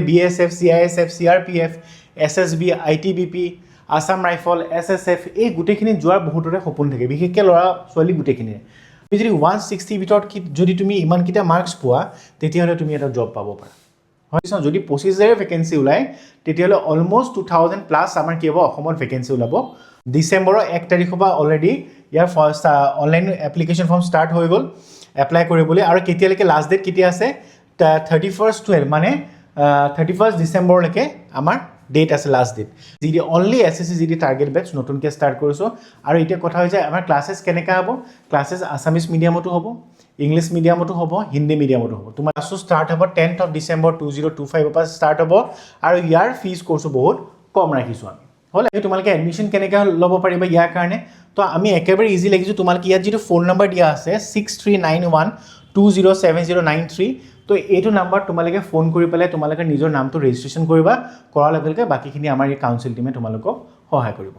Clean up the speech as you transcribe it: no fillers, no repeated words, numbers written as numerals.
BSF, CISF, CRPF, SSB, ITBP, Assam rifle, SSF এই গোটেইখিনি যোৱাৰ বহুতৰে সপোন থাকে, বিশেষকৈ ল'ৰা ছোৱালী গোটেইখিনিয়ে। তুমি যদি 160 ভিতৰত যদি তুমি ইমানকেইটা মাৰ্কছ পোৱা তেতিয়াহ'লে তুমি এটা জব পাব পাৰা। হয় যদি 25,000 ভেকেঞ্চি ওলায় তেতিয়াহ'লে অলম'ষ্ট 2000 প্লাছ আমাৰ কি হ'ব অসমত ভেকেঞ্চি ওলাব। ডিচেম্বৰৰ 1 তাৰিখৰ পৰা অলৰেডি ইয়াৰ first online application form start হৈ গ'ল এপ্লাই কৰিবলৈ, আৰু কেতিয়ালৈকে লাষ্ট ডেট কেতিয়া আছে 31st 12 মানে 31st ডিচেম্বৰলৈকে আমাৰ ডেট আছে লাষ্ট ডেট। যিদি অনলি SSC যিদি টাৰ্গেট বেটছ নতুনকৈ ষ্টাৰ্ট কৰিছোঁ। আৰু এতিয়া কথা হৈ যায় আমাৰ ক্লাছেছ কেনেকৈ হ'ব, ক্লাছেছ আছামিজ মিডিয়ামতো হ'ব, ইংলিছ মিডিয়ামতো হ'ব, হিন্দী মিডিয়ামতো হ'ব। তোমাৰ ক্লাছটো ষ্টাৰ্ট হ'ব 10th of December 2025 পৰা ষ্টাৰ্ট হ'ব, আৰু ইয়াৰ ফিজ কৰ্চো বহুত কম ৰাখিছোঁ আমি। হ'লে তোমালোকে এডমিশ্যন কেনেকৈ ল'ব পাৰিবা ইয়াৰ কাৰণে, তো আমি একেবাৰে ইজি লাগিছোঁ। তোমালোকে ইয়াত যিটো ফোন নম্বৰ দিয়া আছে 6391207093, তো এইটো নাম্বাৰত তোমালোকে ফোন কৰি পেলাই তোমালোকে নিজৰ নামটো ৰেজিষ্ট্ৰেশ্যন কৰিবা, কৰাৰ লগে লগে বাকীখিনি আমাৰ এই কাউন্সিল টিমে তোমালোকক সহায় কৰিব।